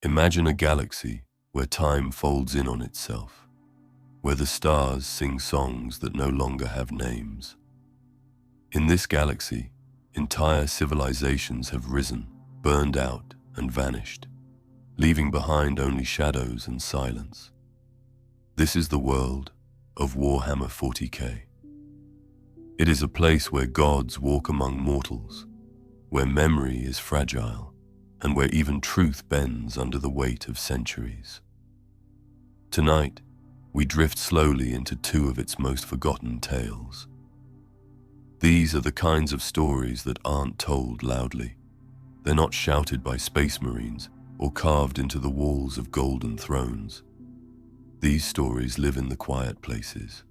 Imagine a galaxy where time folds in on itself, where the stars sing songs that no longer have names. In this galaxy, entire civilizations have risen, burned out, and vanished, leaving behind only shadows and silence. This is the world of Warhammer 40K. It is a place where gods walk among mortals, where memory is fragile, and where even truth bends under the weight of centuries. Tonight, we drift slowly into two of its most forgotten tales. These are the kinds of stories that aren't told loudly. They're not shouted by space marines or carved into the walls of golden thrones. These stories live in the quiet places,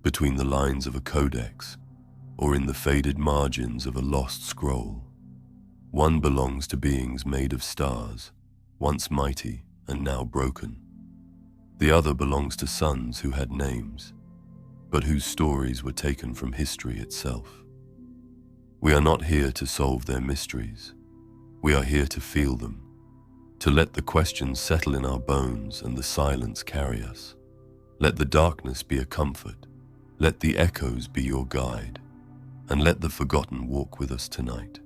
between the lines of a codex, or in the faded margins of a lost scroll. One belongs to beings made of stars, once mighty and now broken. The other belongs to sons who had names, but whose stories were taken from history itself. We are not here to solve their mysteries. We are here to feel them, to let the questions settle in our bones and the silence carry us. Let the darkness be a comfort. Let the echoes be your guide, and let the forgotten walk with us tonight.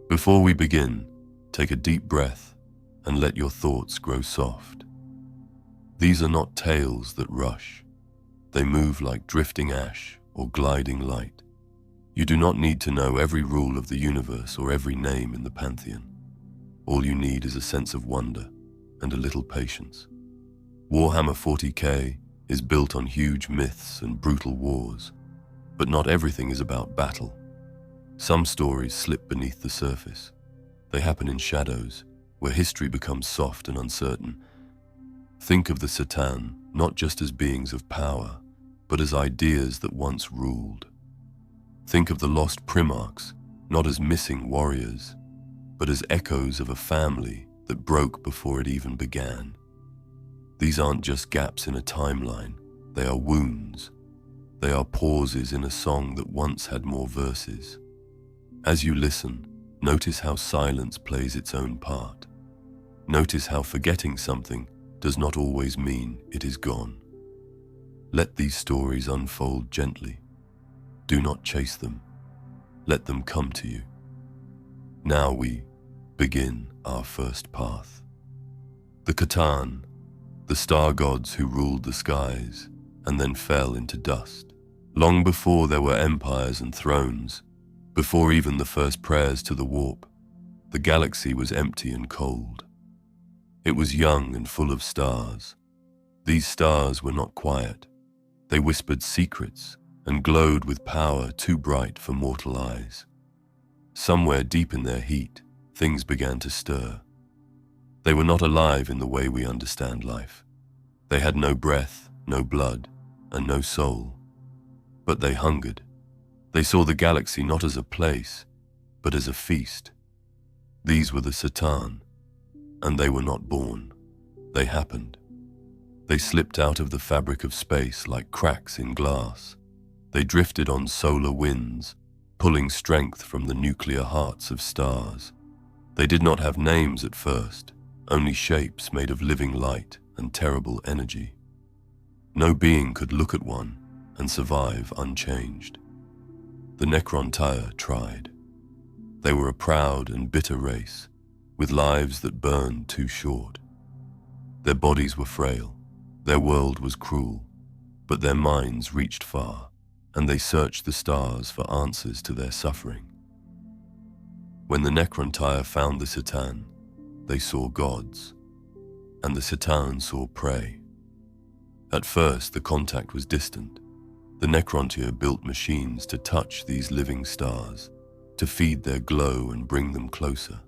Before we begin, take a deep breath and let your thoughts grow soft. These are not tales that rush. They move like drifting ash or gliding light. You do not need to know every rule of the universe or every name in the pantheon. All you need is a sense of wonder and a little patience. Warhammer 40K is built on huge myths and brutal wars, but not everything is about battle. Some stories slip beneath the surface. They happen in shadows, where history becomes soft and uncertain. Think of the Satan not just as beings of power, but as ideas that once ruled. Think of the lost Primarchs not as missing warriors, but as echoes of a family that broke before it even began. These aren't just gaps in a timeline, they are wounds. They are pauses in a song that once had more verses. As you listen, notice how silence plays its own part. Notice how forgetting something does not always mean it is gone. Let these stories unfold gently. Do not chase them. Let them come to you. Now we begin our first path. The Catan, the star gods who ruled the skies and then fell into dust. Long before there were empires and thrones, before even the first prayers to the warp, the galaxy was empty and cold. It was young and full of stars. These stars were not quiet. They whispered secrets and glowed with power too bright for mortal eyes. Somewhere deep in their heat, things began to stir. They were not alive in the way we understand life. They had no breath, no blood, and no soul. But they hungered. They saw the galaxy not as a place, but as a feast. These were the Satan, and they were not born. They happened. They slipped out of the fabric of space like cracks in glass. They drifted on solar winds, pulling strength from the nuclear hearts of stars. They did not have names at first, only shapes made of living light and terrible energy. No being could look at one and survive unchanged. The Necrontyre tried. They were a proud and bitter race, with lives that burned too short. Their bodies were frail, their world was cruel, but their minds reached far, and they searched the stars for answers to their suffering. When the Necrontyre found the Satan, they saw gods, and the Satan saw prey. At first, the contact was distant. The Necrontyre built machines to touch these living stars, to feed their glow and bring them closer.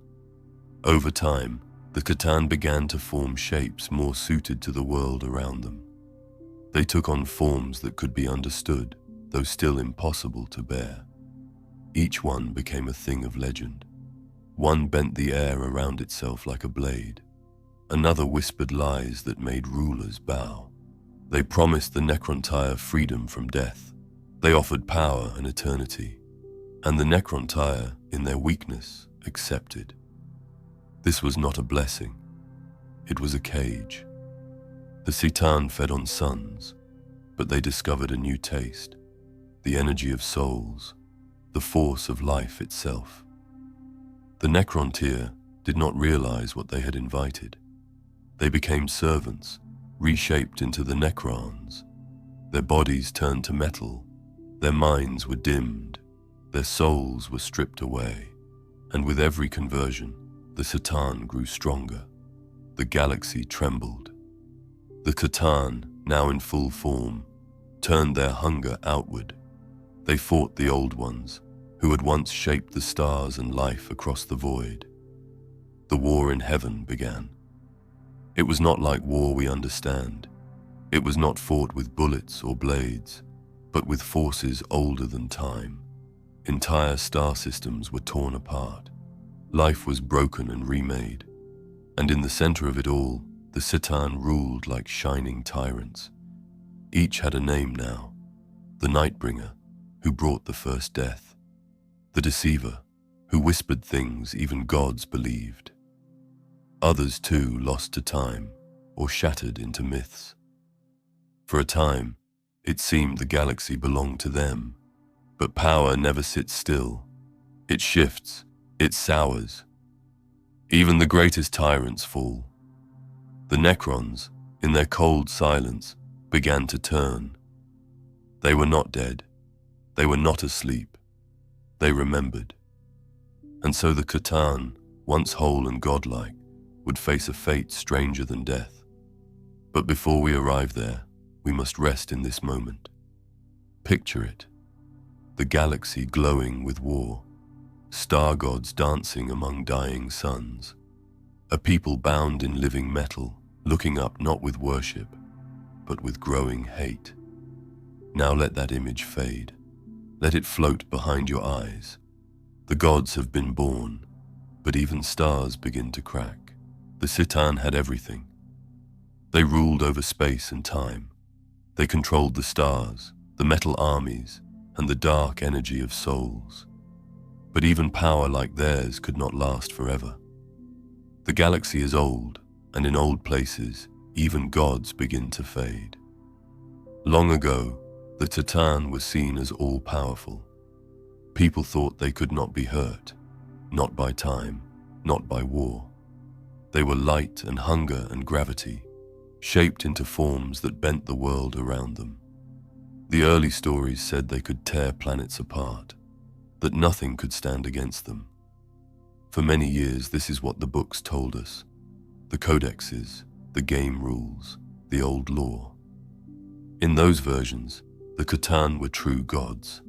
Over time, the Catan began to form shapes more suited to the world around them. They took on forms that could be understood, though still impossible to bear. Each one became a thing of legend. One bent the air around itself like a blade. Another whispered lies that made rulers bow. They promised the Necrontyre freedom from death. They offered power and eternity. And the Necrontyre, in their weakness, accepted. This was not a blessing. It was a cage. The Citan fed on suns, but they discovered a new taste, the energy of souls, the force of life itself. The Necrontyr did not realize what they had invited. They became servants, reshaped into the Necrons. Their bodies turned to metal, their minds were dimmed, their souls were stripped away, and with every conversion, the Citan grew stronger. The galaxy trembled. The Citan, now in full form, turned their hunger outward. They fought the old ones, who had once shaped the stars and life across the void. The war in heaven began. It was not like war we understand. It was not fought with bullets or blades, but with forces older than time. Entire star systems were torn apart. Life was broken and remade. And in the center of it all, the Citan ruled like shining tyrants. Each had a name now. The Nightbringer, who brought the first death. The Deceiver, who whispered things even gods believed. Others too lost to time or shattered into myths. For a time, it seemed the galaxy belonged to them. But power never sits still. It shifts, it sours. Even the greatest tyrants fall. The Necrons, in their cold silence, began to turn. They were not dead. They were not asleep. They remembered. And so the Citan, once whole and godlike, would face a fate stranger than death. But before we arrive there, we must rest in this moment. Picture it. The galaxy glowing with war. Star gods dancing among dying suns. A people bound in living metal, looking up not with worship, but with growing hate. Now let that image fade. Let it float behind your eyes. The gods have been born, but even stars begin to crack. The Citan had everything. They ruled over space and time. They controlled the stars, the metal armies, and the dark energy of souls. But even power like theirs could not last forever. The galaxy is old, and in old places, even gods begin to fade. Long ago, the Citan was seen as all-powerful. People thought they could not be hurt, not by time, not by war. They were light and hunger and gravity, shaped into forms that bent the world around them. The early stories said they could tear planets apart, that nothing could stand against them. For many years, this is what the books told us. The codexes, the game rules, the old law. In those versions, the Citan were true gods.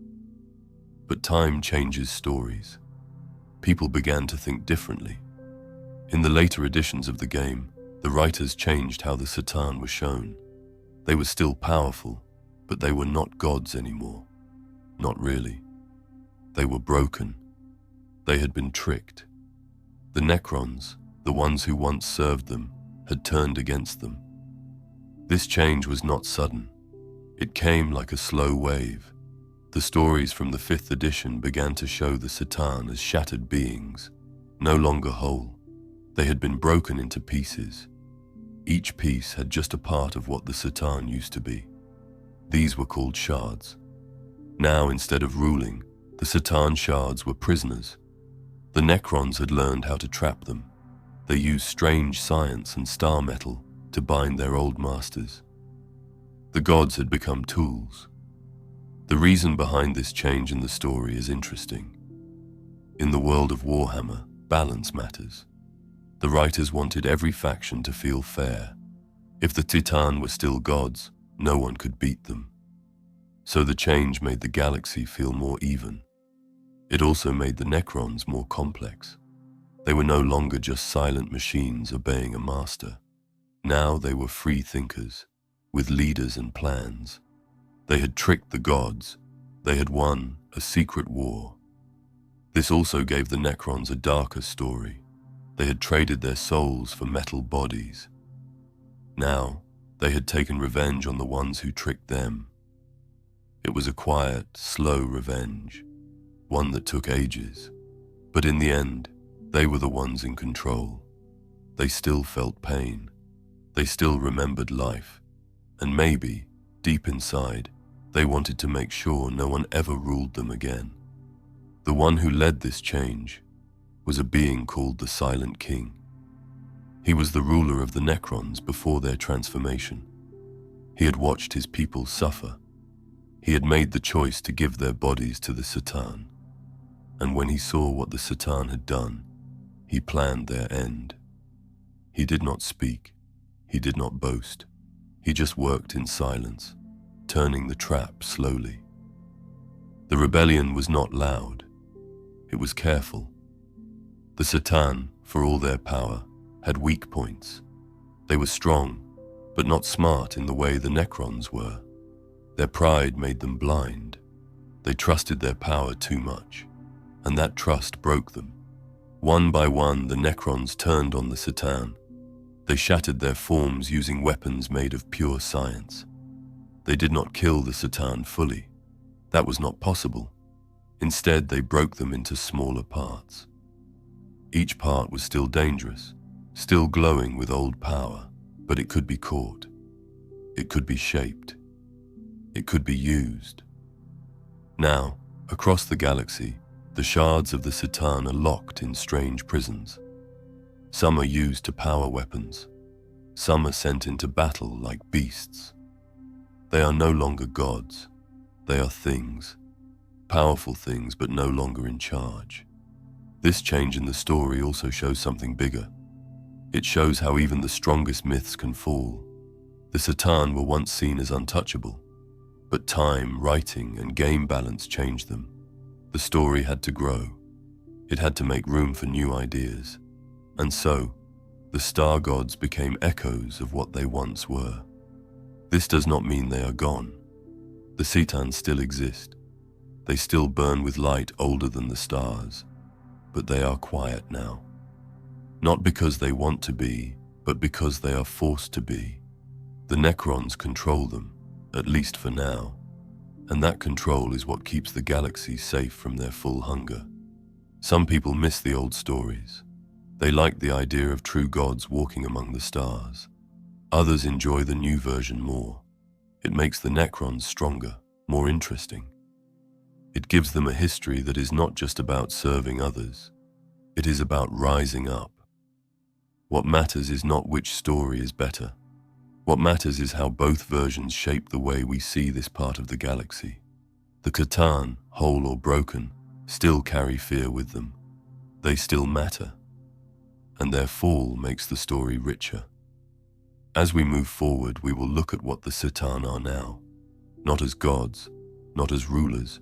But time changes stories. People began to think differently. In the later editions of the game, the writers changed how the Citan were shown. They were still powerful, but they were not gods anymore. Not really. They were broken. They had been tricked. The Necrons, the ones who once served them, had turned against them. This change was not sudden. It came like a slow wave. The stories from the 5th edition began to show the Citan as shattered beings, no longer whole. They had been broken into pieces. Each piece had just a part of what the Citan used to be. These were called shards. Now, instead of ruling, the Citan shards were prisoners. The Necrons had learned how to trap them. They used strange science and star metal to bind their old masters. The gods had become tools. The reason behind this change in the story is interesting. In the world of Warhammer, balance matters. The writers wanted every faction to feel fair. If the Citan were still gods, no one could beat them. So the change made the galaxy feel more even. It also made the Necrons more complex. They were no longer just silent machines obeying a master. Now they were free thinkers, with leaders and plans. They had tricked the gods. They had won a secret war. This also gave the Necrons a darker story. They had traded their souls for metal bodies. Now, they had taken revenge on the ones who tricked them. It was a quiet, slow revenge, one that took ages. But in the end, they were the ones in control. They still felt pain. They still remembered life. And maybe, deep inside, they wanted to make sure no one ever ruled them again. The one who led this change was a being called the Silent King. He was the ruler of the Necrons before their transformation. He had watched his people suffer. He had made the choice to give their bodies to the Satan. And when he saw what the Satan had done, he planned their end. He did not speak. He did not boast. He just worked in silence, turning the trap slowly. The rebellion was not loud. It was careful. The Satan, for all their power, had weak points. They were strong, but not smart in the way the Necrons were. Their pride made them blind. They trusted their power too much, and that trust broke them. One by one, the Necrons turned on the Satan. They shattered their forms using weapons made of pure science. They did not kill the Satan fully. That was not possible. Instead, they broke them into smaller parts. Each part was still dangerous, still glowing with old power, but it could be caught. It could be shaped. It could be used. Now, across the galaxy, the shards of the Satan are locked in strange prisons. Some are used to power weapons. Some are sent into battle like beasts. They are no longer gods. They are things. Powerful things, but no longer in charge. This change in the story also shows something bigger. It shows how even the strongest myths can fall. The Satan were once seen as untouchable, but time, writing, and game balance changed them. The story had to grow. It had to make room for new ideas. And so, the star gods became echoes of what they once were. This does not mean they are gone. The Satan still exist. They still burn with light older than the stars, but they are quiet now. Not because they want to be, but because they are forced to be. The Necrons control them, at least for now, and that control is what keeps the galaxy safe from their full hunger. Some people miss the old stories. They like the idea of true gods walking among the stars. Others enjoy the new version more. It makes the Necrons stronger, more interesting. It gives them a history that is not just about serving others. It is about rising up. What matters is not which story is better. What matters is how both versions shape the way we see this part of the galaxy. The Catan, whole or broken, still carry fear with them. They still matter. And their fall makes the story richer. As we move forward, we will look at what the Satan are now, not as gods, not as rulers,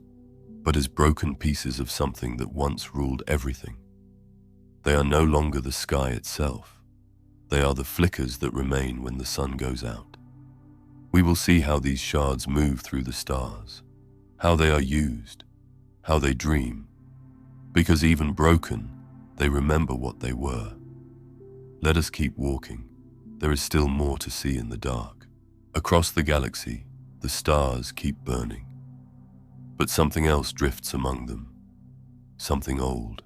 but as broken pieces of something that once ruled everything. They are no longer the sky itself. They are the flickers that remain when the sun goes out. We will see how these shards move through the stars, how they are used, how they dream, because even broken, they remember what they were. Let us keep walking. There is still more to see in the dark. Across the galaxy, the stars keep burning. But something else drifts among them. Something old.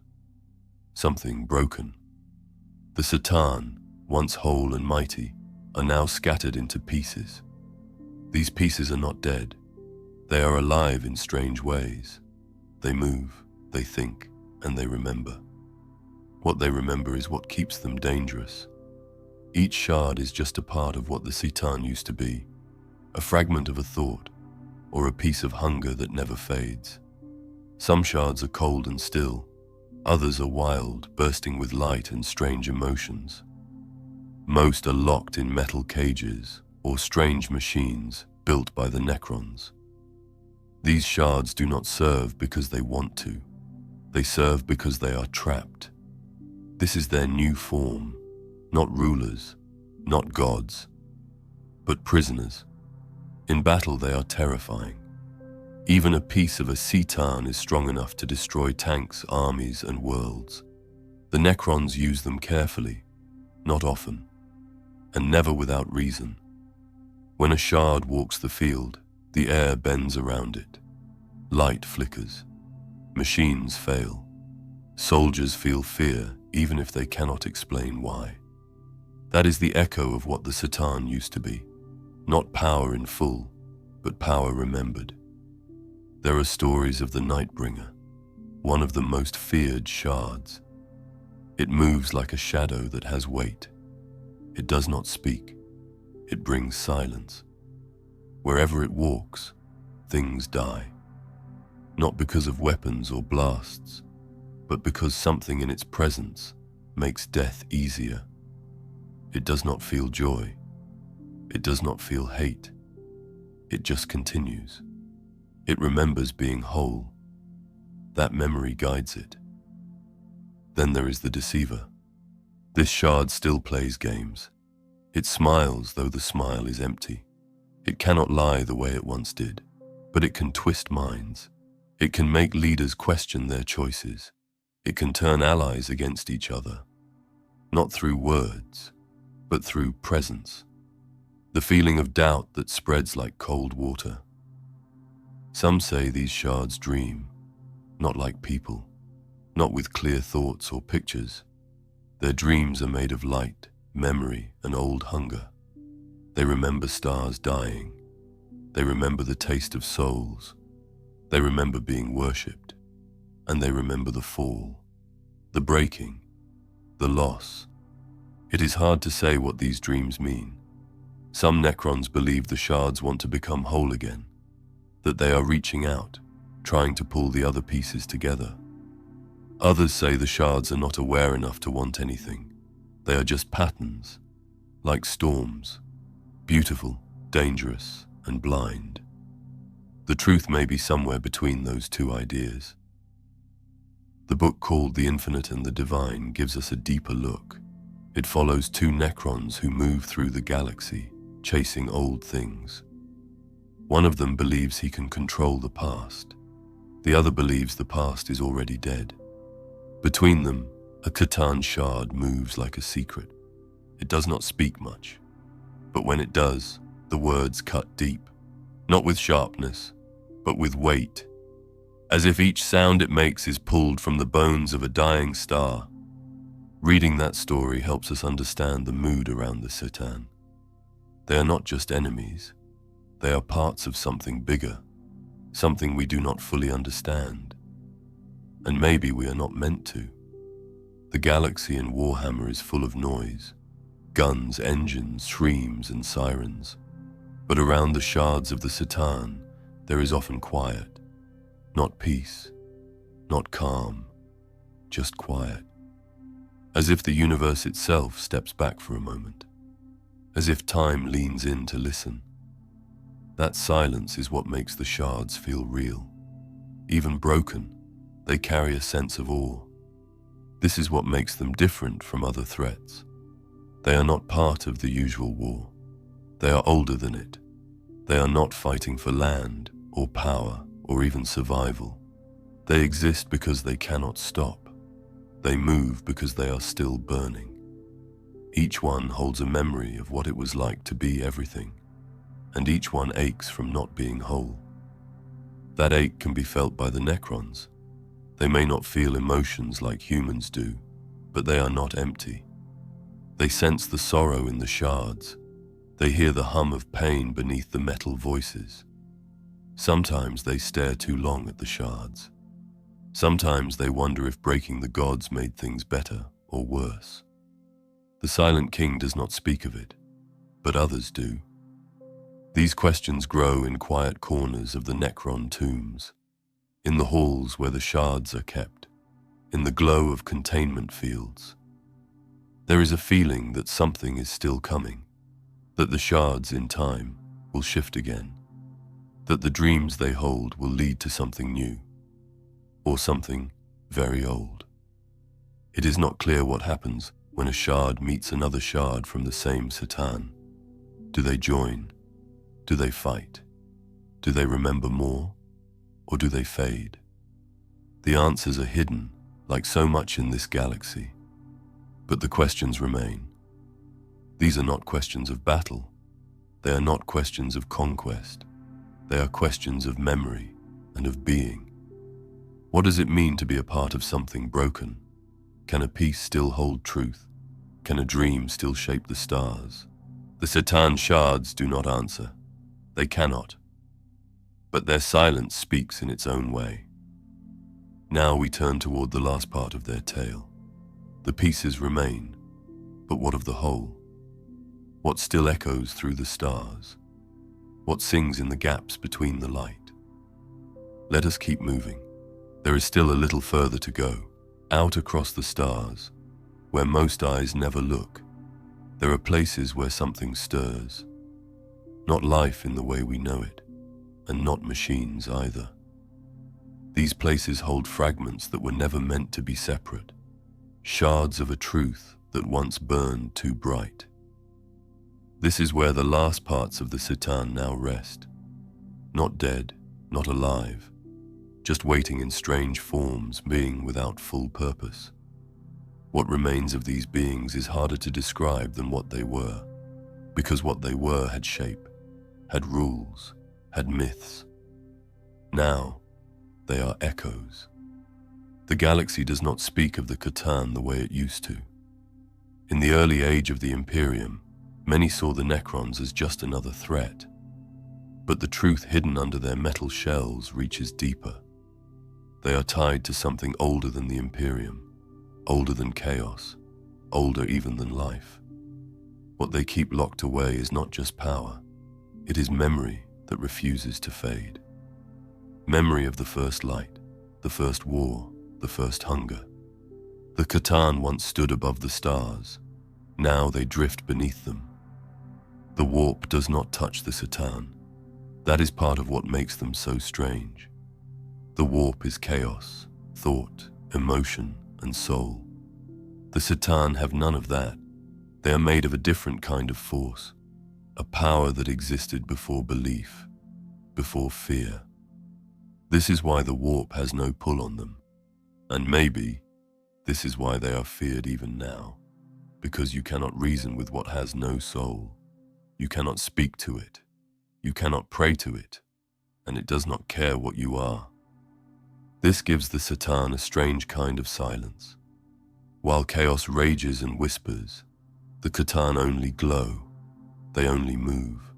Something broken. The Satan, once whole and mighty, are now scattered into pieces. These pieces are not dead. They are alive in strange ways. They move, they think, and they remember. What they remember is what keeps them dangerous. Each shard is just a part of what the Satan used to be, a fragment of a thought, or a piece of hunger that never fades. Some shards are cold and still, others are wild, bursting with light and strange emotions. Most are locked in metal cages or strange machines built by the Necrons. These shards do not serve because they want to. They serve because they are trapped. This is their new form, not rulers, not gods, but prisoners. In battle, they are terrifying. Even a piece of a Satan is strong enough to destroy tanks, armies, and worlds. The Necrons use them carefully, not often, and never without reason. When a shard walks the field, the air bends around it. Light flickers. Machines fail. Soldiers feel fear even if they cannot explain why. That is the echo of what the Satan used to be. Not power in full, but power remembered. There are stories of the Nightbringer, one of the most feared shards. It moves like a shadow that has weight. It does not speak. It brings silence. Wherever it walks, things die. Not because of weapons or blasts, but because something in its presence makes death easier. It does not feel joy. It does not feel hate. It just continues. It remembers being whole. That memory guides it. Then there is the deceiver. This shard still plays games. It smiles though the smile is empty. It cannot lie the way it once did, but it can twist minds. It can make leaders question their choices. It can turn allies against each other, not through words, but through presence. The feeling of doubt that spreads like cold water. Some say these shards dream, not like people, not with clear thoughts or pictures. Their dreams are made of light, memory, and old hunger. They remember stars dying. They remember the taste of souls. They remember being worshipped. And they remember the fall, the breaking, the loss. It is hard to say what these dreams mean. Some Necrons believe the shards want to become whole again, that they are reaching out, trying to pull the other pieces together. Others say the shards are not aware enough to want anything. They are just patterns, like storms, beautiful, dangerous, and blind. The truth may be somewhere between those two ideas. The book called The Infinite and the Divine gives us a deeper look. It follows two Necrons who move through the galaxy, chasing old things. One of them believes he can control the past. The other believes the past is already dead. Between them, a Catan shard moves like a secret. It does not speak much, but when it does, the words cut deep, not with sharpness, but with weight, as if each sound it makes is pulled from the bones of a dying star. Reading that story helps us understand the mood around the Satan. They are not just enemies. They are parts of something bigger, something we do not fully understand. And maybe we are not meant to. The galaxy in Warhammer is full of noise, guns, engines, shreams, and sirens. But around the shards of the Satan, there is often quiet. Not peace, not calm, just quiet. As if the universe itself steps back for a moment. As if time leans in to listen. That silence is what makes the shards feel real. Even broken, they carry a sense of awe. This is what makes them different from other threats. They are not part of the usual war. They are older than it. They are not fighting for land, or power, or even survival. They exist because they cannot stop. They move because they are still burning. Each one holds a memory of what it was like to be everything, and each one aches from not being whole. That ache can be felt by the Necrons. They may not feel emotions like humans do, but they are not empty. They sense the sorrow in the shards. They hear the hum of pain beneath the metal voices. Sometimes they stare too long at the shards. Sometimes they wonder if breaking the gods made things better or worse. The Silent King does not speak of it, but others do. These questions grow in quiet corners of the Necron tombs, in the halls where the shards are kept, in the glow of containment fields. There is a feeling that something is still coming, that the shards in time will shift again, that the dreams they hold will lead to something new, or something very old. It is not clear what happens when a shard meets another shard from the same Satan. Do they join? Do they fight? Do they remember more? Or do they fade? The answers are hidden, like so much in this galaxy. But the questions remain. These are not questions of battle. They are not questions of conquest. They are questions of memory and of being. What does it mean to be a part of something broken? Can a piece still hold truth? Can a dream still shape the stars? The Satan shards do not answer. They cannot. But their silence speaks in its own way. Now we turn toward the last part of their tale. The pieces remain, but what of the whole? What still echoes through the stars? What sings in the gaps between the light? Let us keep moving. There is still a little further to go, out across the stars, where most eyes never look. There are places where something stirs. Not life in the way we know it, and not machines either. These places hold fragments that were never meant to be separate, shards of a truth that once burned too bright. This is where the last parts of the Satan now rest. Not dead, not alive, just waiting in strange forms, being without full purpose. What remains of these beings is harder to describe than what they were, because what they were had shape, had rules, had myths. Now, they are echoes. The galaxy does not speak of the Catan the way it used to. In the early age of the Imperium, many saw the Necrons as just another threat. But the truth hidden under their metal shells reaches deeper. They are tied to something older than the Imperium, older than chaos, older even than life. What they keep locked away is not just power. It is memory that refuses to fade. Memory of the first light, the first war, the first hunger. The Catan once stood above the stars. Now they drift beneath them. The warp does not touch the Satan. That is part of what makes them so strange. The warp is chaos, thought, emotion, and soul. The Satan have none of that. They are made of a different kind of force, a power that existed before belief, before fear. This is why the warp has no pull on them. And maybe this is why they are feared even now, because you cannot reason with what has no soul. You cannot speak to it. You cannot pray to it, and it does not care what you are. This gives the Satan a strange kind of silence. While chaos rages and whispers, the Catan only glow. They only move.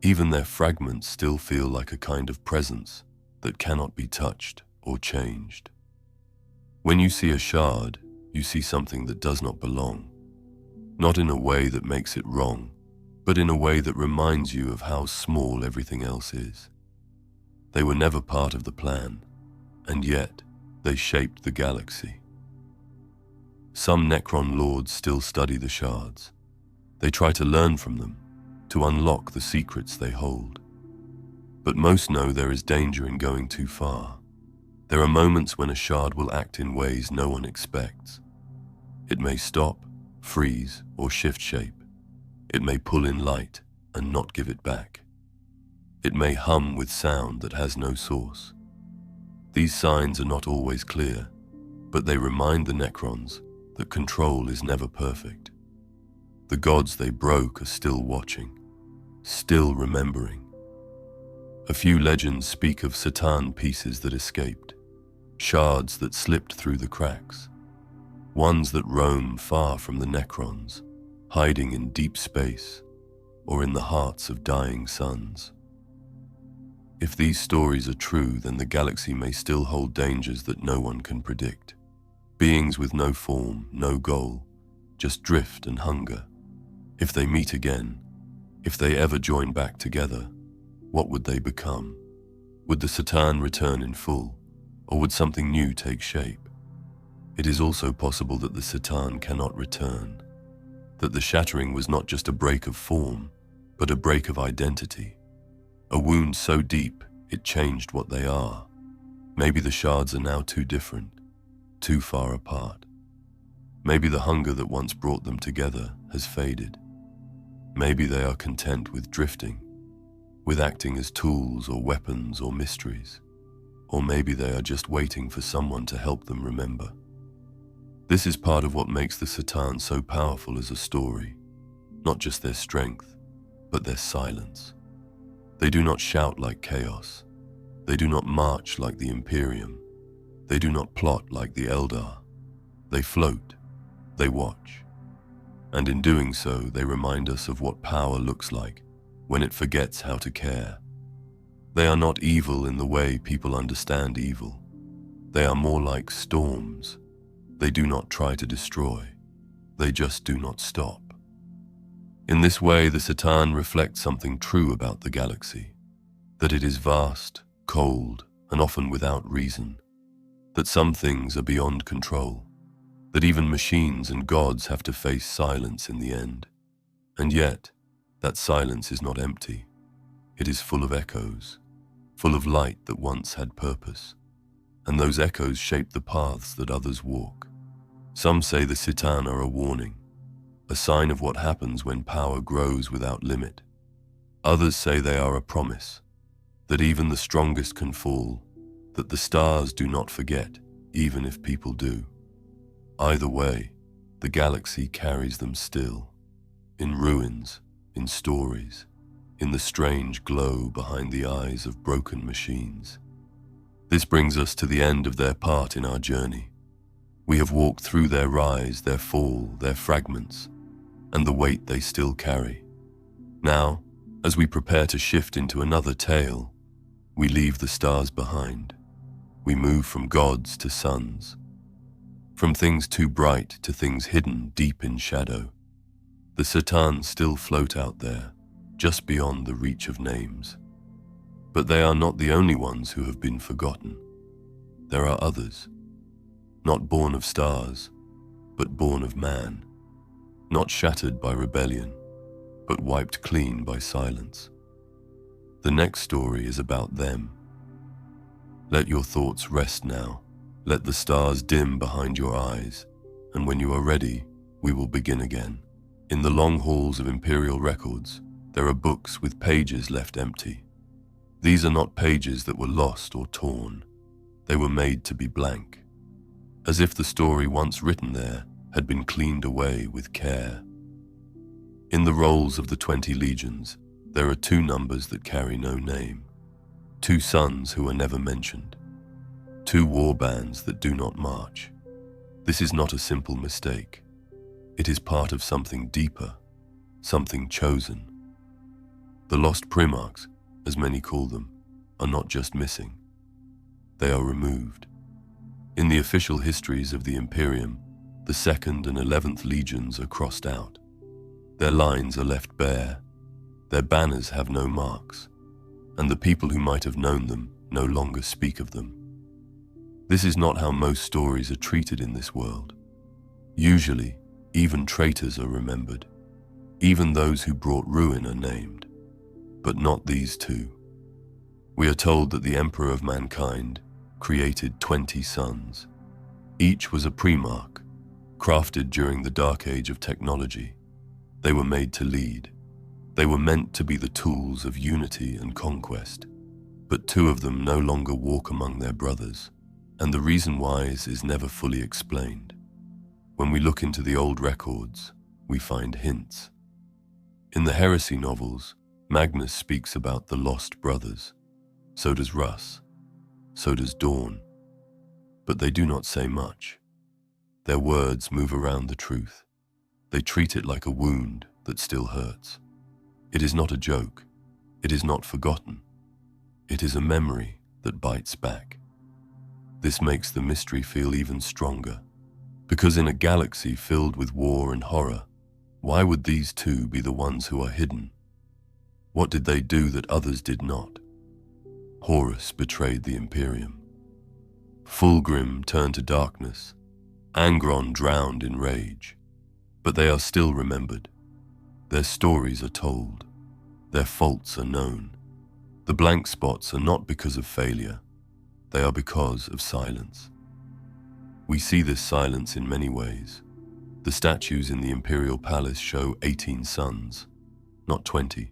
Even their fragments still feel like a kind of presence that cannot be touched or changed. When you see a shard, you see something that does not belong, not in a way that makes it wrong, but in a way that reminds you of how small everything else is. They were never part of the plan, and yet they shaped the galaxy. Some Necron lords still study the shards. They try to learn from them, to unlock the secrets they hold. But most know there is danger in going too far. There are moments when a shard will act in ways no one expects. It may stop, freeze, or shift shape. It may pull in light and not give it back. It may hum with sound that has no source. These signs are not always clear, but they remind the Necrons that control is never perfect. The gods they broke are still watching, still remembering. A few legends speak of Satan pieces that escaped, shards that slipped through the cracks, ones that roam far from the Necrons, hiding in deep space or in the hearts of dying suns. If these stories are true, then the galaxy may still hold dangers that no one can predict. Beings with no form, no goal, just drift and hunger. If they meet again, if they ever join back together, what would they become? Would the Satan return in full, or would something new take shape? It is also possible that the Satan cannot return, that the shattering was not just a break of form, but a break of identity. A wound so deep, it changed what they are. Maybe the shards are now too different, too far apart. Maybe the hunger that once brought them together has faded. Maybe they are content with drifting, with acting as tools or weapons or mysteries. Or maybe they are just waiting for someone to help them remember. This is part of what makes the Satan so powerful as a story, not just their strength, but their silence. They do not shout like chaos. They do not march like the Imperium. They do not plot like the Eldar. They float. They watch. And in doing so, they remind us of what power looks like when it forgets how to care. They are not evil in the way people understand evil. They are more like storms. They do not try to destroy. They just do not stop. In this way, the Satan reflects something true about the galaxy, that it is vast, cold, and often without reason, that some things are beyond control, that even machines and gods have to face silence in the end. And yet, that silence is not empty. It is full of echoes, full of light that once had purpose, and those echoes shape the paths that others walk. Some say the Satan are a warning, a sign of what happens when power grows without limit. Others say they are a promise, that even the strongest can fall, that the stars do not forget, even if people do. Either way, the galaxy carries them still, in ruins, in stories, in the strange glow behind the eyes of broken machines. This brings us to the end of their part in our journey. We have walked through their rise, their fall, their fragments, and the weight they still carry. Now, as we prepare to shift into another tale, we leave the stars behind. We move from gods to suns, from things too bright to things hidden deep in shadow. The Satan still float out there, just beyond the reach of names. But they are not the only ones who have been forgotten. There are others, not born of stars, but born of man, not shattered by rebellion, but wiped clean by silence. The next story is about them. Let your thoughts rest now. Let the stars dim behind your eyes, and when you are ready, we will begin again. In the long halls of imperial records, there are books with pages left empty. These are not pages that were lost or torn. They were made to be blank, as if the story once written there had been cleaned away with care. In the rolls of the 20 legions, there are 2 numbers that carry no name, 2 sons who are never mentioned, 2 war bands that do not march. This is not a simple mistake. It is part of something deeper, something chosen. The lost Primarchs, as many call them, are not just missing. They are removed. In the official histories of the Imperium, the 2nd and 11th legions are crossed out. Their lines are left bare, their banners have no marks, and the people who might have known them no longer speak of them. This is not how most stories are treated in this world. Usually, even traitors are remembered. Even those who brought ruin are named. But not these 2. We are told that the Emperor of Mankind created 20 sons. Each was a Primarch, crafted during the dark age of technology. They were made to lead. They were meant to be the tools of unity and conquest. But 2 of them no longer walk among their brothers, and the reason why is never fully explained. When we look into the old records, we find hints. In the heresy novels, Magnus speaks about the lost brothers. So does Russ. So does Dawn. But they do not say much. Their words move around the truth. They treat it like a wound that still hurts. It is not a joke. It is not forgotten. It is a memory that bites back. This makes the mystery feel even stronger, because in a galaxy filled with war and horror, why would these 2 be the ones who are hidden? What did they do that others did not? Horus betrayed the Imperium. Fulgrim turned to darkness. Angron drowned in rage. But they are still remembered. Their stories are told. Their faults are known. The blank spots are not because of failure. They are because of silence. We see this silence in many ways. The statues in the Imperial Palace show 18 sons, not 20.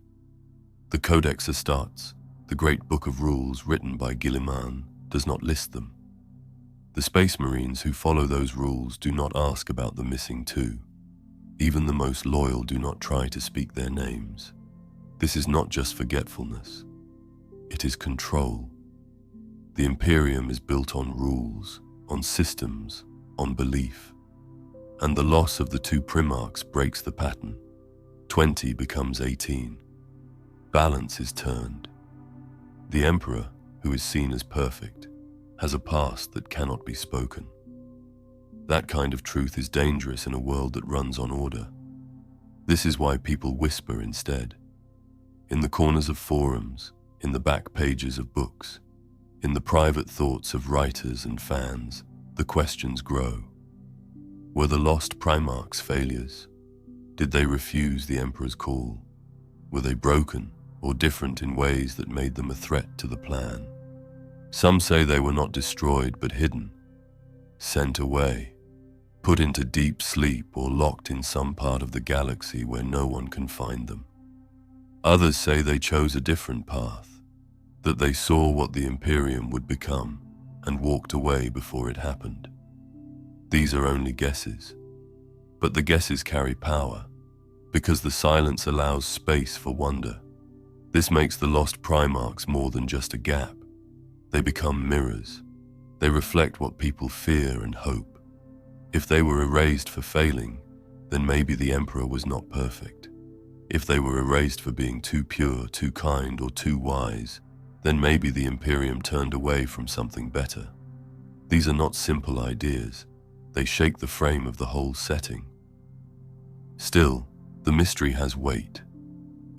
The Codex Astartes, the great book of rules written by Guilliman, does not list them. The Space Marines who follow those rules do not ask about the missing 2. Even the most loyal do not try to speak their names. This is not just forgetfulness. It is control. The Imperium is built on rules, on systems, on belief. and the loss of the two Primarchs breaks the pattern. 20 becomes 18. Balance is turned. The Emperor, who is seen as perfect, has a past that cannot be spoken. That kind of truth is dangerous in a world that runs on order. This is why people whisper instead. In the corners of forums, in the back pages of books, in the private thoughts of writers and fans, the questions grow. Were the lost Primarchs failures? Did they refuse the Emperor's call? Were they broken or different in ways that made them a threat to the plan? Some say they were not destroyed but hidden, sent away, put into deep sleep or locked in some part of the galaxy where no one can find them. Others say they chose a different path, that they saw what the Imperium would become and walked away before it happened. These are only guesses, but the guesses carry power, because the silence allows space for wonder. This makes the lost Primarchs more than just a gap. They become mirrors. They reflect what people fear and hope. If they were erased for failing, then maybe the Emperor was not perfect. If they were erased for being too pure, too kind, or too wise, then maybe the Imperium turned away from something better. These are not simple ideas. They shake the frame of the whole setting. Still, the mystery has weight.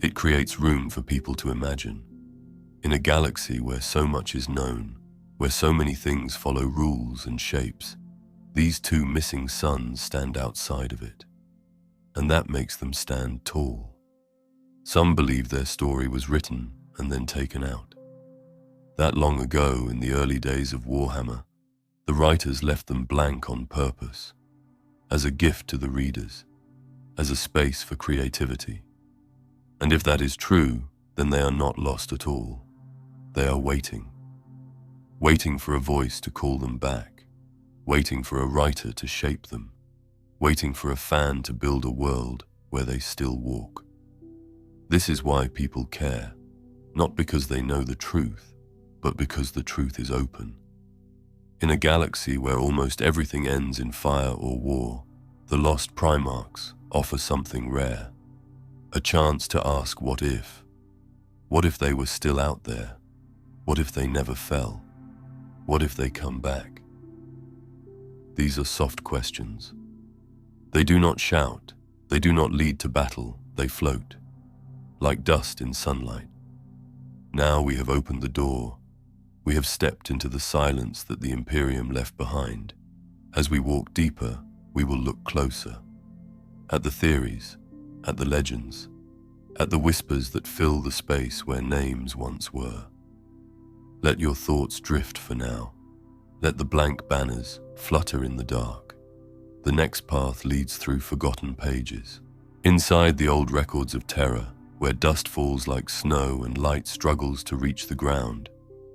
It creates room for people to imagine. In a galaxy where so much is known, where so many things follow rules and shapes, these two missing suns stand outside of it. And that makes them stand tall. Some believe their story was written and then taken out. That long ago, in the early days of Warhammer, the writers left them blank on purpose, as a gift to the readers, as a space for creativity. And if that is true, then they are not lost at all. They are waiting for a voice to call them back, waiting for a writer to shape them, waiting for a fan to build a world where they still walk. This is why people care, not because they know the truth, but because the truth is open. In a galaxy where almost everything ends in fire or war, the lost Primarchs offer something rare, a chance to ask what if. What if they were still out there? What if they never fell? What if they come back? These are soft questions. They do not shout, they do not lead to battle, they float, like dust in sunlight. Now we have opened the door. We have stepped into the silence that the Imperium left behind. As we walk deeper, we will look closer. At the theories, at the legends, at the whispers that fill the space where names once were. Let your thoughts drift for now. Let the blank banners flutter in the dark. The next path leads through forgotten pages. Inside the old records of terror, where dust falls like snow and light struggles to reach the ground,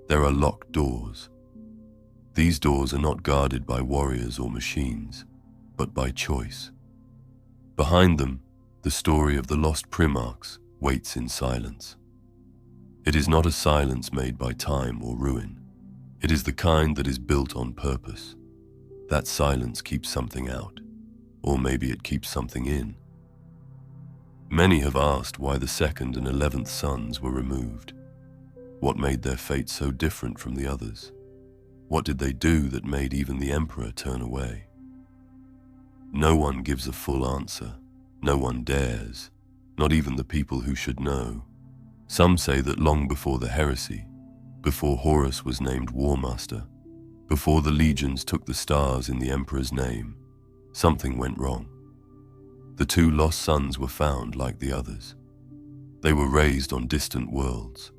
there are locked doors. These doors are not guarded by warriors or machines, but by choice. Behind them, the story of the lost Primarchs waits in silence. It is not a silence made by time or ruin. It is the kind that is built on purpose. That silence keeps something out, or maybe it keeps something in. Many have asked why the 2nd and 11th sons were removed. What made their fate so different from the others? What did they do that made even the Emperor turn away? No one gives a full answer. No one dares, not even the people who should know. Some say that long before the heresy, before Horus was named War Master, before the legions took the stars in the Emperor's name, something went wrong. The two lost sons were found like the others. They were raised on distant worlds.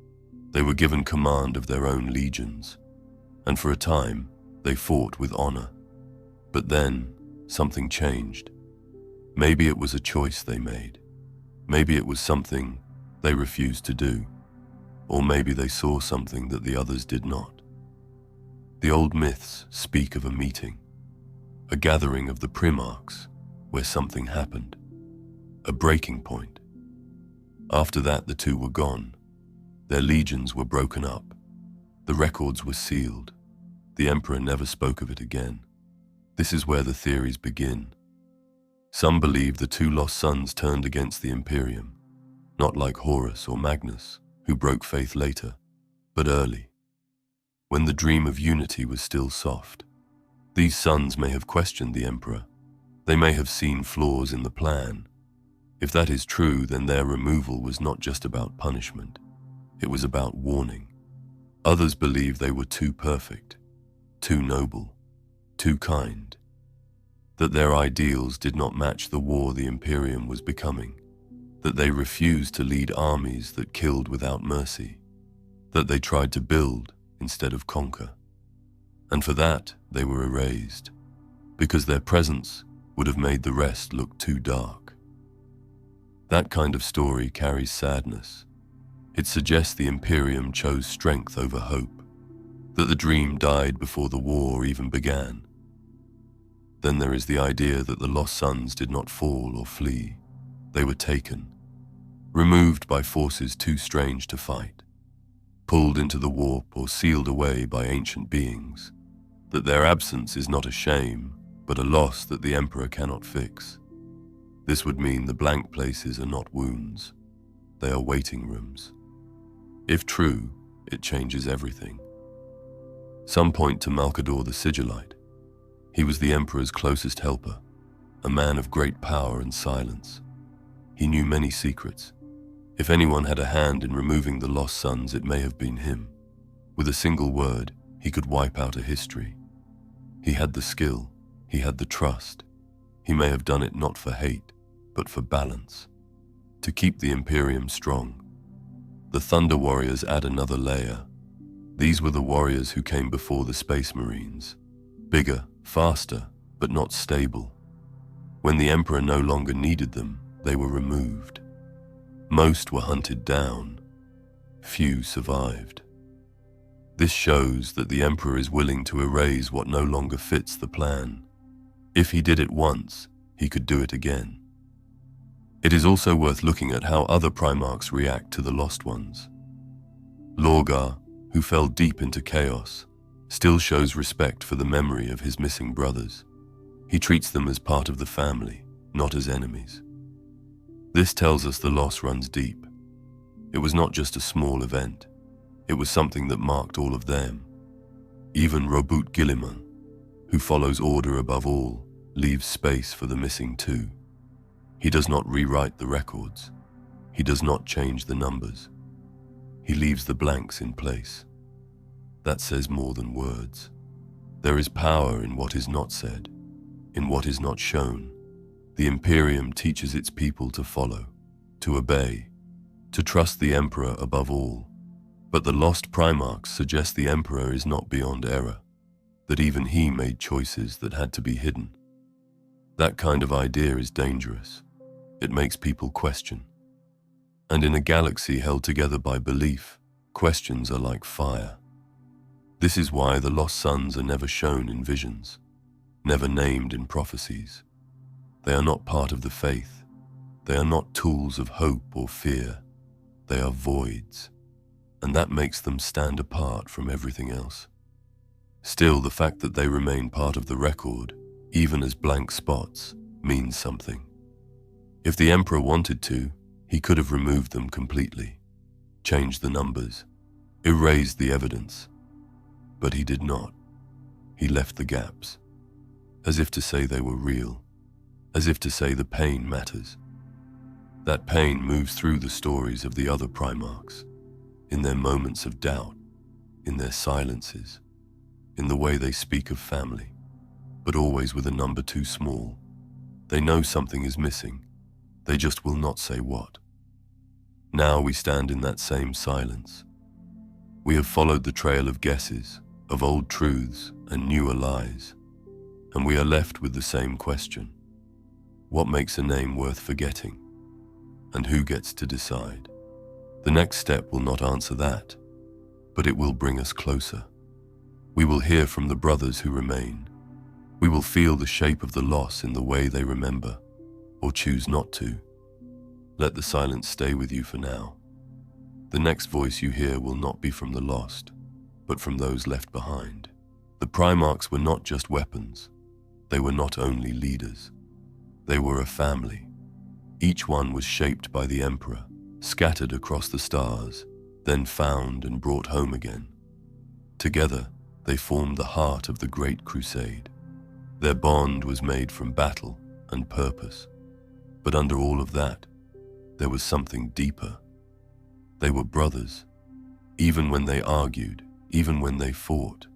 They were given command of their own legions, and for a time, they fought with honor. But then, something changed. Maybe it was a choice they made. Maybe it was something they refused to do. Or maybe they saw something that the others did not. The old myths speak of a meeting, a gathering of the Primarchs, where something happened, a breaking point. After that, the two were gone. Their legions were broken up. The records were sealed. The Emperor never spoke of it again. This is where the theories begin. Some believe the two lost sons turned against the Imperium, not like Horus or Magnus, who broke faith later, but early, when the dream of unity was still soft. These sons may have questioned the Emperor. They may have seen flaws in the plan. If that is true, then their removal was not just about punishment. It was about warning. Others believe they were too perfect, too noble, too kind, that their ideals did not match the war the Imperium was becoming, that they refused to lead armies that killed without mercy, that they tried to build instead of conquer. And for that, they were erased, because their presence would have made the rest look too dark. That kind of story carries sadness. It suggests the Imperium chose strength over hope, that the dream died before the war even began. Then there is the idea that the lost sons did not fall or flee. They were taken, removed by forces too strange to fight, pulled into the warp or sealed away by ancient beings, that their absence is not a shame, but a loss that the Emperor cannot fix. This would mean the blank places are not wounds, they are waiting rooms. If true, it changes everything. Some point to Malcador the Sigillite. He was the Emperor's closest helper, a man of great power and silence. He knew many secrets. If anyone had a hand in removing the lost sons, it may have been him. With a single word, he could wipe out a history. He had the skill, he had the trust. He may have done it not for hate, but for balance, to keep the Imperium strong. The Thunder Warriors add another layer. These were the warriors who came before the Space Marines. Bigger, faster, but not stable. When the Emperor no longer needed them, they were removed. Most were hunted down. Few survived. This shows that the Emperor is willing to erase what no longer fits the plan. If he did it once, he could do it again. It is also worth looking at how other Primarchs react to the lost ones. Lorgar, who fell deep into chaos, still shows respect for the memory of his missing brothers. He treats them as part of the family, not as enemies. This tells us the loss runs deep. It was not just a small event. It was something that marked all of them. Even Robut Guilliman, who follows order above all, leaves space for the missing too. He does not rewrite the records. He does not change the numbers. He leaves the blanks in place. That says more than words. There is power in what is not said, in what is not shown. The Imperium teaches its people to follow, to obey, to trust the Emperor above all. But the lost Primarchs suggest the Emperor is not beyond error, that even he made choices that had to be hidden. That kind of idea is dangerous. It makes people question. And in a galaxy held together by belief, questions are like fire. This is why the lost sons are never shown in visions, never named in prophecies. They are not part of the faith. They are not tools of hope or fear. They are voids, and that makes them stand apart from everything else. Still, the fact that they remain part of the record, even as blank spots, means something. If the Emperor wanted to, he could have removed them completely, changed the numbers, erased the evidence. But he did not. He left the gaps, as if to say they were real, as if to say the pain matters. That pain moves through the stories of the other Primarchs, in their moments of doubt, in their silences, in the way they speak of family, but always with a number too small. They know something is missing. They just will not say what. Now we stand in that same silence. We have followed the trail of guesses, of old truths and newer lies, and we are left with the same question. What makes a name worth forgetting? And who gets to decide? The next step will not answer that, but it will bring us closer. We will hear from the brothers who remain. We will feel the shape of the loss in the way they remember, or choose not to. Let the silence stay with you for now. The next voice you hear will not be from the lost, but from those left behind. The Primarchs were not just weapons. They were not only leaders. They were a family. Each one was shaped by the Emperor, scattered across the stars, then found and brought home again. Together, they formed the heart of the Great Crusade. Their bond was made from battle and purpose. But under all of that, there was something deeper. They were brothers. Even when they argued, even when they fought,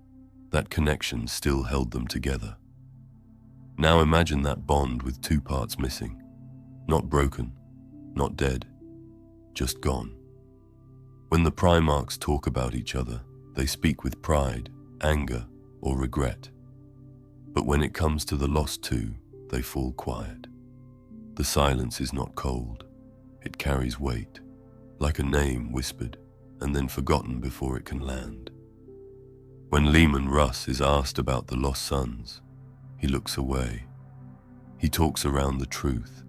that connection still held them together. Now imagine that bond with two parts missing. Not broken, not dead, just gone. When the Primarchs talk about each other, they speak with pride, anger, or regret. But when it comes to the lost two, they fall quiet. The silence is not cold. It carries weight, like a name whispered and then forgotten before it can land. When Leman Russ is asked about the lost sons, he looks away. He talks around the truth.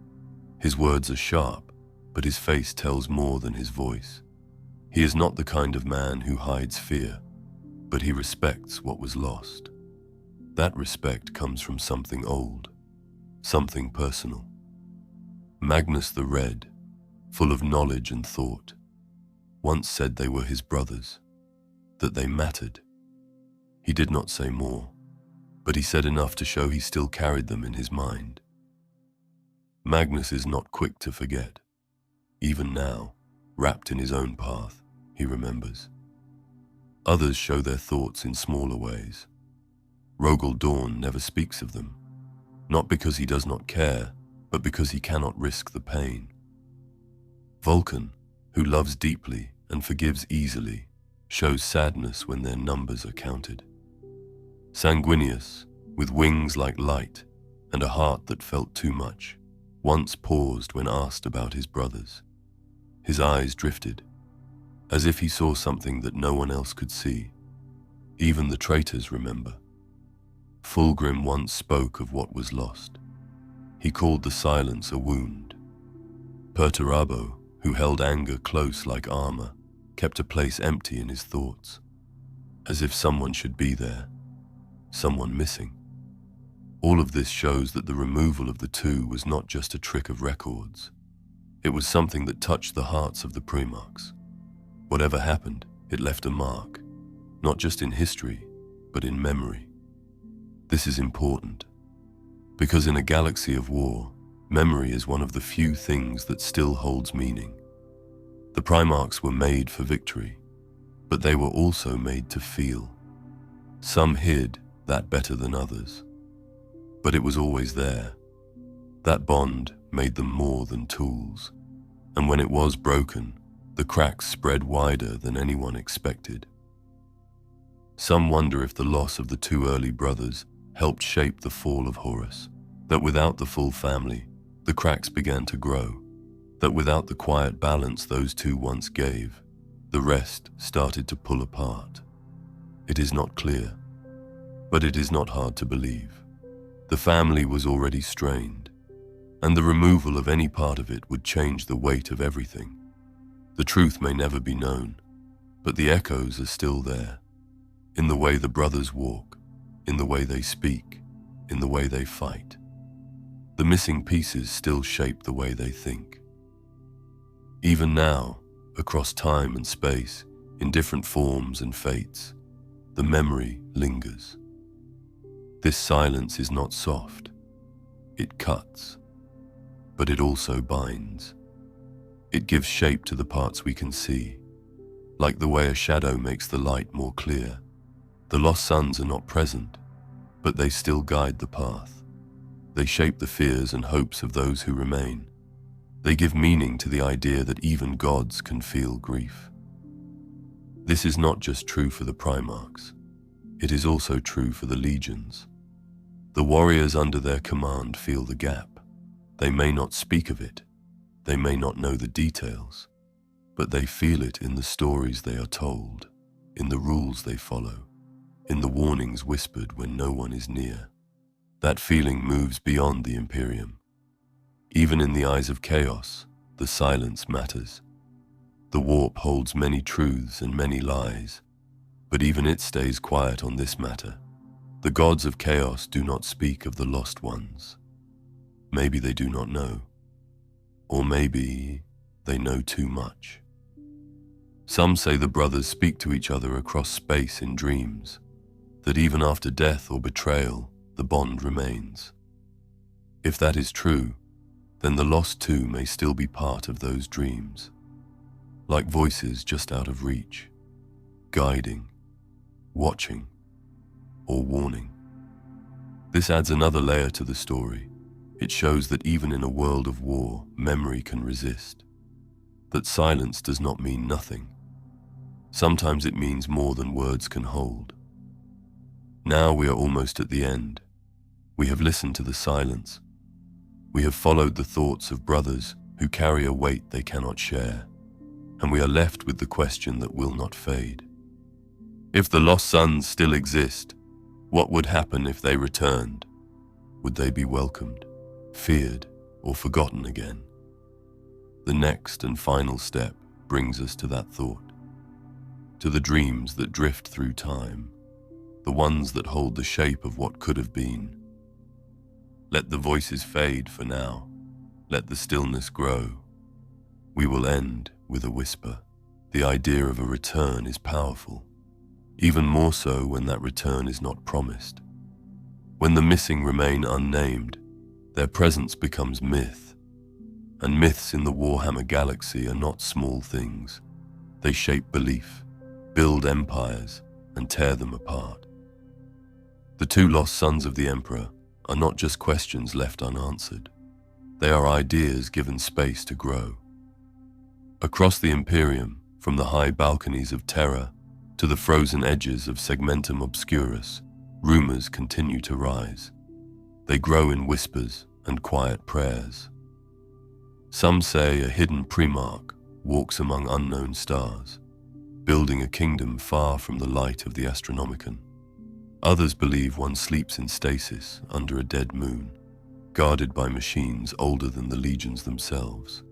His words are sharp, but his face tells more than his voice. He is not the kind of man who hides fear, but he respects what was lost. That respect comes from something old, something personal. Magnus the Red, full of knowledge and thought, once said they were his brothers, that they mattered. He did not say more, but he said enough to show he still carried them in his mind. Magnus is not quick to forget. Even now, wrapped in his own path, he remembers. Others show their thoughts in smaller ways. Rogel Dawn never speaks of them, not because he does not care, but because he cannot risk the pain. Vulcan, who loves deeply and forgives easily, shows sadness when their numbers are counted. Sanguinius, with wings like light and a heart that felt too much, once paused when asked about his brothers. His eyes drifted, as if he saw something that no one else could see. Even the traitors remember. Fulgrim once spoke of what was lost. He called the silence a wound. Perturabo, who held anger close like armor, kept a place empty in his thoughts, as if someone should be there, someone missing. All of this shows that the removal of the two was not just a trick of records. It was something that touched the hearts of the Primarchs. Whatever happened, it left a mark, not just in history, but in memory. This is important, because in a galaxy of war, memory is one of the few things that still holds meaning. The Primarchs were made for victory, but they were also made to feel. Some hid that better than others, but it was always there. That bond made them more than tools, and when it was broken, the cracks spread wider than anyone expected. Some wonder if the loss of the two early brothers helped shape the fall of Horus, that without the full family, the cracks began to grow, that without the quiet balance those two once gave, the rest started to pull apart. It is not clear, but it is not hard to believe. The family was already strained, and the removal of any part of it would change the weight of everything. The truth may never be known, but the echoes are still there, in the way the brothers walk, in the way they speak, in the way they fight. The missing pieces still shape the way they think. Even now, across time and space, in different forms and fates, the memory lingers. This silence is not soft. It cuts, but it also binds. It gives shape to the parts we can see, like the way a shadow makes the light more clear. The lost sons are not present, but they still guide the path. They shape the fears and hopes of those who remain. They give meaning to the idea that even gods can feel grief. This is not just true for the Primarchs. It is also true for the legions. The warriors under their command feel the gap. They may not speak of it. They may not know the details, but they feel it in the stories they are told, in the rules they follow, in the warnings whispered when no one is near. That feeling moves beyond the Imperium. Even in the eyes of chaos, the silence matters. The warp holds many truths and many lies, but even it stays quiet on this matter. The gods of chaos do not speak of the lost ones. Maybe they do not know. Or maybe they know too much. Some say the brothers speak to each other across space in dreams, that even after death or betrayal, the bond remains. If that is true, then the lost too may still be part of those dreams, like voices just out of reach, guiding, watching, or warning. This adds another layer to the story. It shows that even in a world of war, memory can resist, that silence does not mean nothing. Sometimes it means more than words can hold. Now we are almost at the end. We have listened to the silence. We have followed the thoughts of brothers who carry a weight they cannot share, and we are left with the question that will not fade. If the lost sons still exist, what would happen if they returned? Would they be welcomed, feared, or forgotten again? The next and final step brings us to that thought, to the dreams that drift through time, the ones that hold the shape of what could have been. Let the voices fade for now. Let the stillness grow. We will end with a whisper. The idea of a return is powerful, even more so when that return is not promised. When the missing remain unnamed, their presence becomes myth. And myths in the Warhammer galaxy are not small things. They shape belief, build empires, and tear them apart. The two lost sons of the Emperor are not just questions left unanswered. They are ideas given space to grow. Across the Imperium, from the high balconies of Terra to the frozen edges of Segmentum Obscurus, rumors continue to rise. They grow in whispers and quiet prayers. Some say a hidden Primarch walks among unknown stars, building a kingdom far from the light of the Astronomicon. Others believe one sleeps in stasis under a dead moon, guarded by machines older than the legions themselves.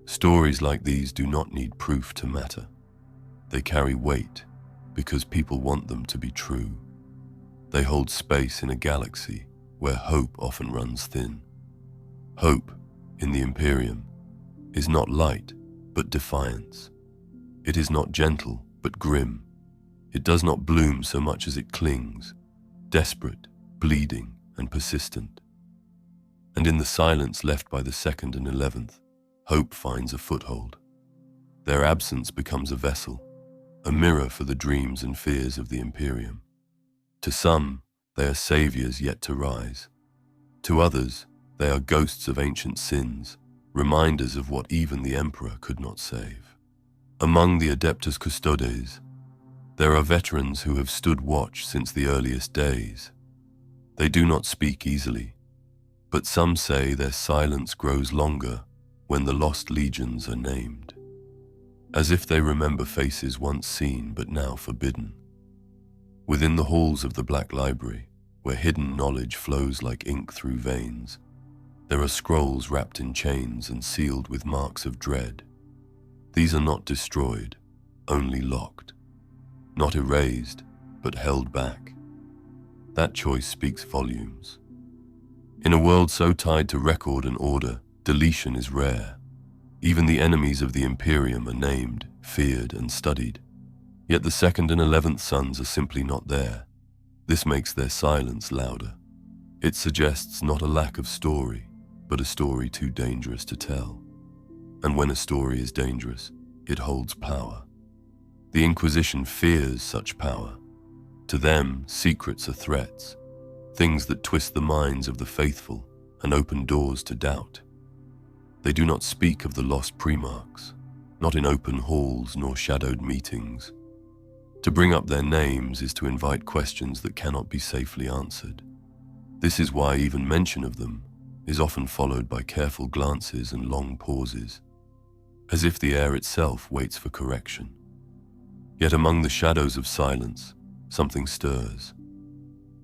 Stories like these do not need proof to matter. They carry weight because people want them to be true. They hold space in a galaxy where hope often runs thin. Hope, in the Imperium, is not light but defiance. It is not gentle but grim. It does not bloom so much as it clings, desperate, bleeding, and persistent. And in the silence left by the 2nd and 11th, hope finds a foothold. Their absence becomes a vessel, a mirror for the dreams and fears of the Imperium. To some, they are saviors yet to rise. To others, they are ghosts of ancient sins, reminders of what even the Emperor could not save. Among the Adeptus Custodes, there are veterans who have stood watch since the earliest days. They do not speak easily, but some say their silence grows longer when the lost legions are named, as if they remember faces once seen but now forbidden. Within the halls of the Black Library, where hidden knowledge flows like ink through veins, there are scrolls wrapped in chains and sealed with marks of dread. These are not destroyed, only locked. Not erased, but held back. That choice speaks volumes. In a world so tied to record and order, deletion is rare. Even the enemies of the Imperium are named, feared, and studied. Yet the 2nd and 11th sons are simply not there. This makes their silence louder. It suggests not a lack of story, but a story too dangerous to tell. And when a story is dangerous, it holds power. The Inquisition fears such power. To them, secrets are threats, things that twist the minds of the faithful and open doors to doubt. They do not speak of the lost Primarchs, not in open halls nor shadowed meetings. To bring up their names is to invite questions that cannot be safely answered. This is why even mention of them is often followed by careful glances and long pauses, as if the air itself waits for correction. Yet among the shadows of silence, something stirs.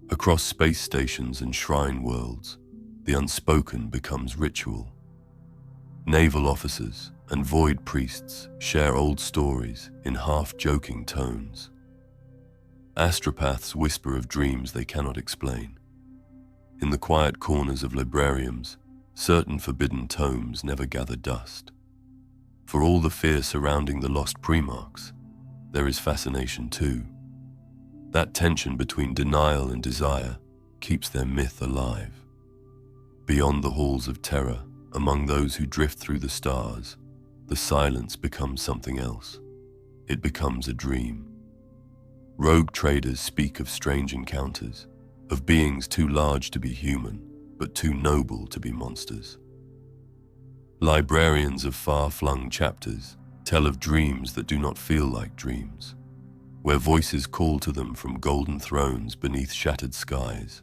Across space stations and shrine worlds, the unspoken becomes ritual. Naval officers and void priests share old stories in half-joking tones. Astropaths whisper of dreams they cannot explain. In the quiet corners of librariums, certain forbidden tomes never gather dust. For all the fear surrounding the lost Primarchs, there is fascination too. That tension between denial and desire keeps their myth alive. Beyond the halls of terror, among those who drift through the stars, the silence becomes something else. It becomes a dream. Rogue traders speak of strange encounters, of beings too large to be human, but too noble to be monsters. Librarians of far-flung chapters tell of dreams that do not feel like dreams, where voices call to them from golden thrones beneath shattered skies.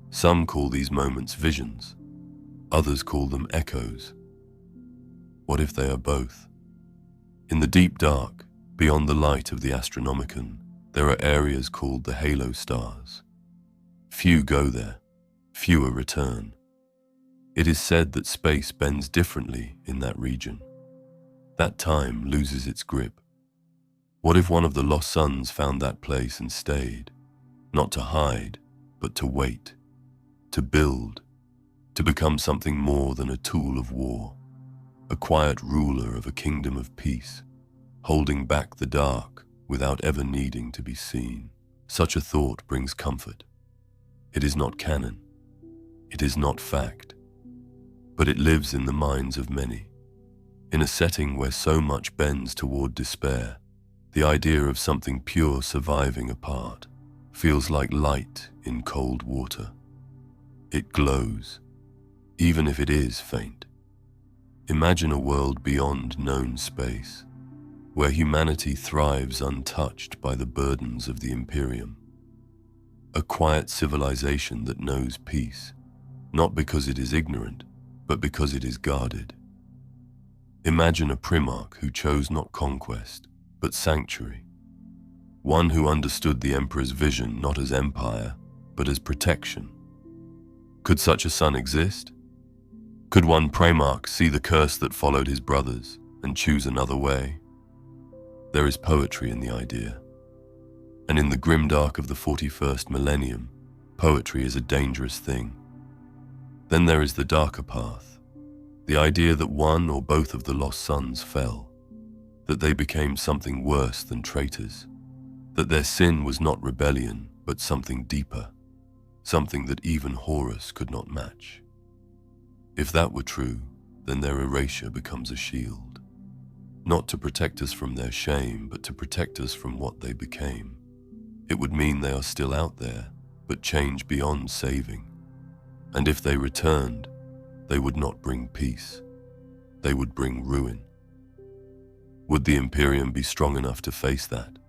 Some call these moments visions, others call them echoes. What if they are both? In the deep dark, beyond the light of the Astronomicon, there are areas called the halo stars. Few go there, fewer return. It is said that space bends differently in that region. That time loses its grip. What if one of the lost sons found that place and stayed, not to hide, but to wait, to build, to become something more than a tool of war, a quiet ruler of a kingdom of peace, holding back the dark without ever needing to be seen? Such a thought brings comfort. It is not canon. It is not fact. But it lives in the minds of many. In a setting where so much bends toward despair, the idea of something pure surviving apart feels like light in cold water. It glows, even if it is faint. Imagine a world beyond known space, where humanity thrives untouched by the burdens of the Imperium. A quiet civilization that knows peace, not because it is ignorant, but because it is guarded. Imagine a Primarch who chose not conquest, but sanctuary. One who understood the Emperor's vision not as empire, but as protection. Could such a son exist? Could one Primarch see the curse that followed his brothers and choose another way? There is poetry in the idea. And in the grimdark of the 41st millennium, poetry is a dangerous thing. Then there is the darker path, the idea that one or both of the lost sons fell, that they became something worse than traitors, that their sin was not rebellion, but something deeper, something that even Horus could not match. If that were true, then their erasure becomes a shield, not to protect us from their shame, but to protect us from what they became. It would mean they are still out there, but change beyond saving. And if they returned, they would not bring peace. They would bring ruin. Would the Imperium be strong enough to face that?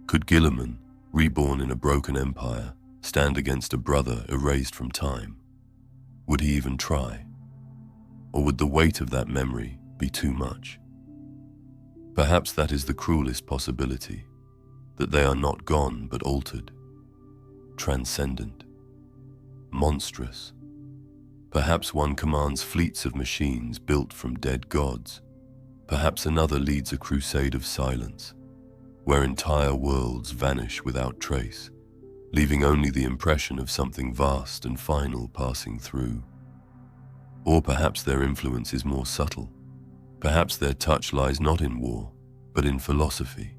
Could Guilliman, reborn in a broken empire, stand against a brother erased from time? Would he even try? Or would the weight of that memory be too much? Perhaps that is the cruelest possibility, that they are not gone but altered, transcendent, monstrous. Perhaps one commands fleets of machines built from dead gods. Perhaps another leads a crusade of silence, where entire worlds vanish without trace, leaving only the impression of something vast and final passing through. Or perhaps their influence is more subtle. Perhaps their touch lies not in war, but in philosophy.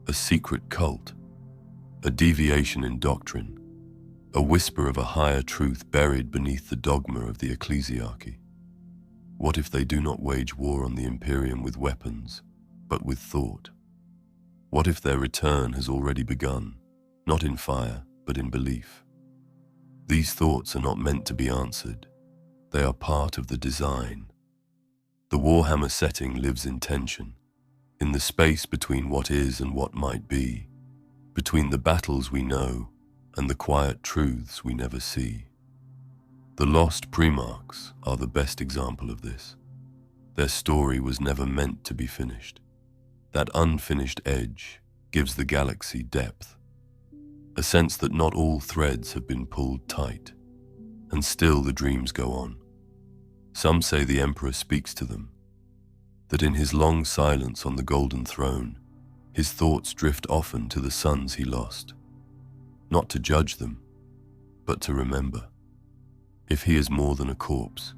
A secret cult, a deviation in doctrine, a whisper of a higher truth buried beneath the dogma of the ecclesiarchy. What if they do not wage war on the Imperium with weapons, but with thought? What if their return has already begun, not in fire, but in belief? These thoughts are not meant to be answered. They are part of the design. The Warhammer setting lives in tension, in the space between what is and what might be, between the battles we know and the quiet truths we never see. The lost Primarchs are the best example of this. Their story was never meant to be finished. That unfinished edge gives the galaxy depth, a sense that not all threads have been pulled tight, and still the dreams go on. Some say the Emperor speaks to them, that in his long silence on the golden throne, his thoughts drift often to the sons he lost, not to judge them, but to remember. If he is more than a corpse,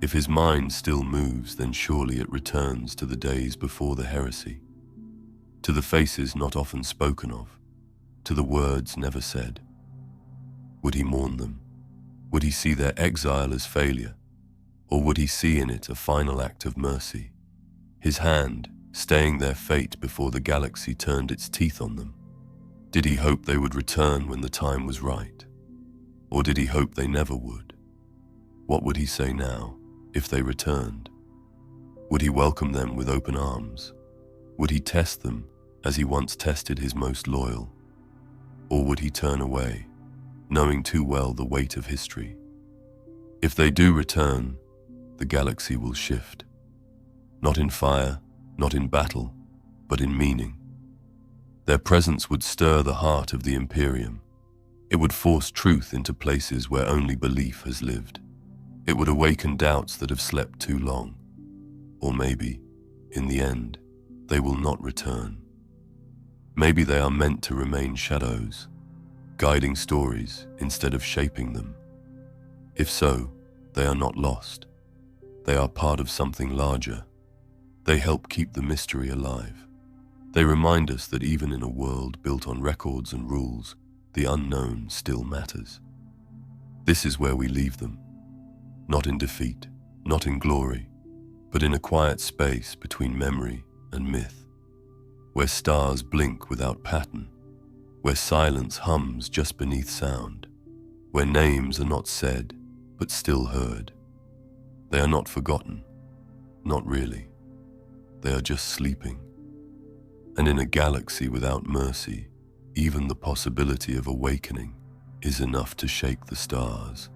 if his mind still moves, then surely it returns to the days before the heresy, to the faces not often spoken of, to the words never said. Would he mourn them? Would he see their exile as failure? Or would he see in it a final act of mercy, his hand staying their fate before the galaxy turned its teeth on them? Did he hope they would return when the time was right? Or did he hope they never would? What would he say now if they returned? Would he welcome them with open arms? Would he test them as he once tested his most loyal? Or would he turn away, knowing too well the weight of history? If they do return, the galaxy will shift. Not in fire, not in battle, but in meaning. Their presence would stir the heart of the Imperium. It would force truth into places where only belief has lived. It would awaken doubts that have slept too long. Or maybe, in the end, they will not return. Maybe they are meant to remain shadows, guiding stories instead of shaping them. If so, they are not lost. They are part of something larger. They help keep the mystery alive. They remind us that even in a world built on records and rules, the unknown still matters. This is where we leave them, not in defeat, not in glory, but in a quiet space between memory and myth, where stars blink without pattern, where silence hums just beneath sound, where names are not said, but still heard. They are not forgotten, not really. They are just sleeping. And in a galaxy without mercy, even the possibility of awakening is enough to shake the stars.